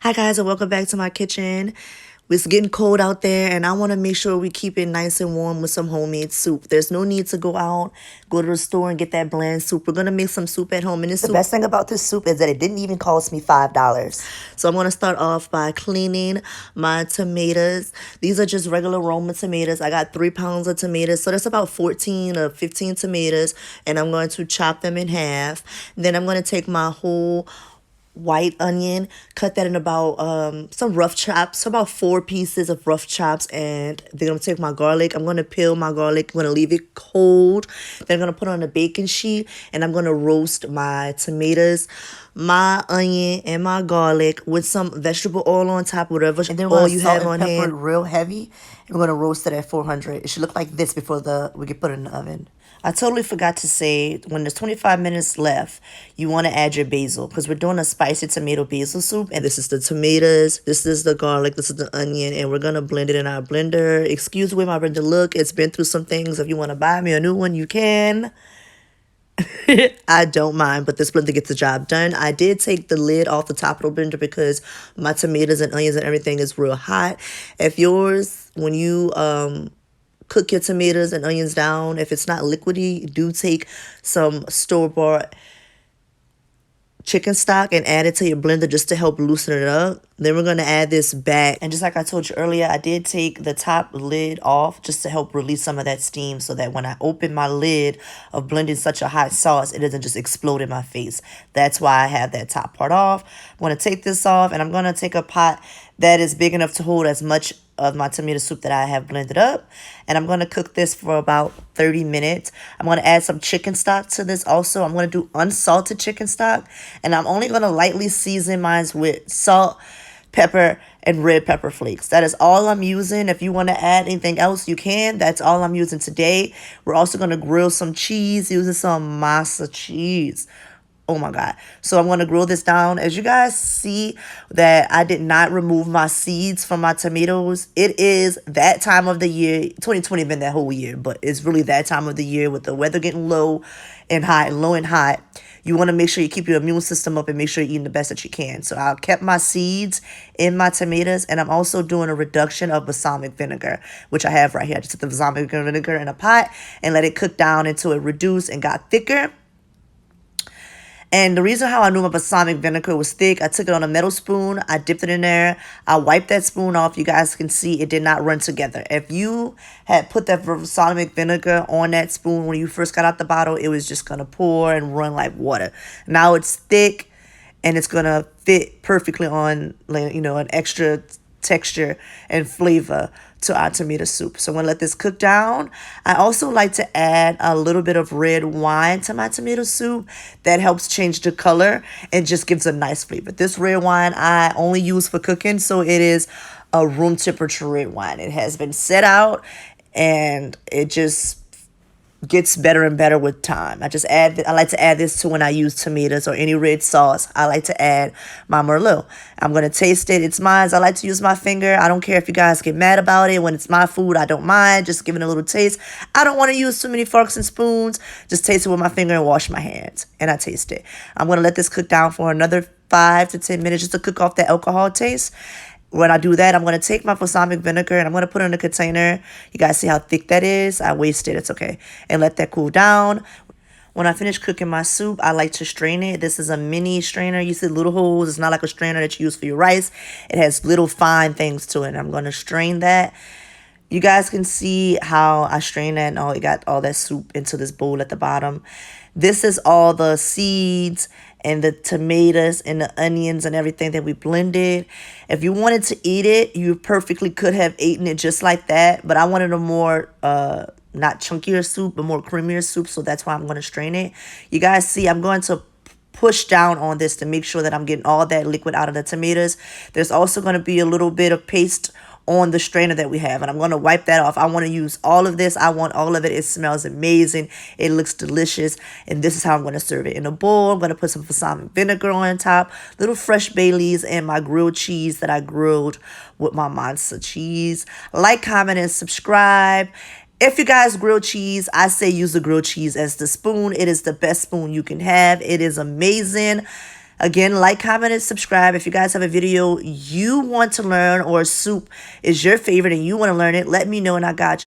Hi guys, and welcome back to my kitchen. It's getting cold out there and I want to make sure we keep it nice and warm with some homemade soup. There's no need to go to the store and get that bland soup. We're going to make some soup at home. And the best thing about this soup is that it didn't even cost me $5. So I'm going to start off by cleaning my tomatoes. These are just regular Roma tomatoes. I got 3 pounds of tomatoes. So that's about 14 or 15 tomatoes. And I'm going to chop them in half. Then I'm going to take my whole white onion, cut that in about some rough chops, about 4 pieces of rough chops, and then I'm gonna take my garlic. I'm gonna peel my garlic. I'm gonna leave it cold. Then I'm gonna put it on a baking sheet, and I'm gonna roast my tomatoes, my onion, and my garlic with some vegetable oil on top, whatever and then oil you have on hand. Real heavy. And we're gonna roast it at 400. It should look like this before we get put it in the oven. I totally forgot to say, when there's 25 minutes left, you want to add your basil because we're doing a spicy tomato basil soup. And this is the tomatoes, this is the garlic, this is the onion, and we're going to blend it in our blender. Excuse the way my blender look. It's been through some things. If you want to buy me a new one, you can. I don't mind, but this blender gets the job done. I did take the lid off the top of the blender because my tomatoes and onions and everything is real hot. If yours, when you cook your tomatoes and onions down, if it's not liquidy, do take some store-bought chicken stock and add it to your blender just to help loosen it up. Then we're going to add this back. And just like I told you earlier, I did take the top lid off just to help release some of that steam so that when I open my lid of blending such a hot sauce, it doesn't just explode in my face. That's why I have that top part off. I'm going to take this off, and I'm going to take a pot that is big enough to hold as much of my tomato soup that I have blended up. And I'm going to cook this for about 30 minutes. I'm going to add some chicken stock to this also. I'm going to do unsalted chicken stock. And I'm only going to lightly season mine with salt, pepper, and red pepper flakes. That is all I'm using. If you want to add anything else, you can. That's all I'm using today. We're also going to grill some cheese using some masa cheese. Oh my God. So I'm going to grill this down. As you guys see that I did not remove my seeds from my tomatoes. It is that time of the year. 2020 been that whole year, but it's really that time of the year with the weather getting low and hot and low and hot. You want to make sure you keep your immune system up and make sure you're eating the best that you can. So I kept my seeds in my tomatoes, and I'm also doing a reduction of balsamic vinegar, which I have right here. I just took the balsamic vinegar in a pot and let it cook down until it reduced and got thicker. And the reason how I knew my balsamic vinegar was thick, I took it on a metal spoon, I dipped it in there, I wiped that spoon off. You guys can see it did not run together. If you had put that balsamic vinegar on that spoon when you first got out the bottle, it was just going to pour and run like water. Now it's thick and it's going to fit perfectly on, you know, an extra texture and flavor to our tomato soup. So I'm gonna let this cook down. I also like to add a little bit of red wine to my tomato soup. That helps change the color and just gives a nice flavor. This red wine I only use for cooking, so it is a room temperature red wine. It has been set out and it just gets better and better with time. I like to add this to when I use tomatoes or any red sauce. I like to add my Merlot. I'm going to taste it. It's mine. I like to use my finger. I don't care if you guys get mad about it. When it's my food, I don't mind. Just giving it a little taste. I don't want to use too many forks and spoons. Just taste it with my finger and wash my hands. And I taste it. I'm going to let this cook down for another 5 to 10 minutes just to cook off the alcohol taste. When I do that, I'm going to take my balsamic vinegar and I'm going to put it in a container. You guys see how thick that is? I wasted it. It's okay. And let that cool down. When I finish cooking my soup, I like to strain it. This is a mini strainer. You see little holes. It's not like a strainer that you use for your rice. It has little fine things to it. I'm going to strain that. You guys can see how I strain that and it got all that soup into this bowl at the bottom. This is all the seeds and the tomatoes and the onions and everything that we blended. If you wanted to eat it, you perfectly could have eaten it just like that. But I wanted a more, not chunkier soup, but more creamier soup. So that's why I'm going to strain it. You guys see, I'm going to push down on this to make sure that I'm getting all that liquid out of the tomatoes. There's also going to be a little bit of paste on the strainer that we have, and I'm going to wipe that off. I want to use all of this. I want all of it. It smells amazing. It looks delicious, and this is how I'm going to serve it in a bowl. I'm going to put some balsamic vinegar on top, little fresh bay leaves, and my grilled cheese that I grilled with my monster cheese. Like, comment, and subscribe. If you guys grill cheese, I say use the grilled cheese as the spoon. It is the best spoon you can have. It is amazing. Again, like, comment, and subscribe. If you guys have a video you want to learn or a soup is your favorite and you want to learn it, let me know and I got you.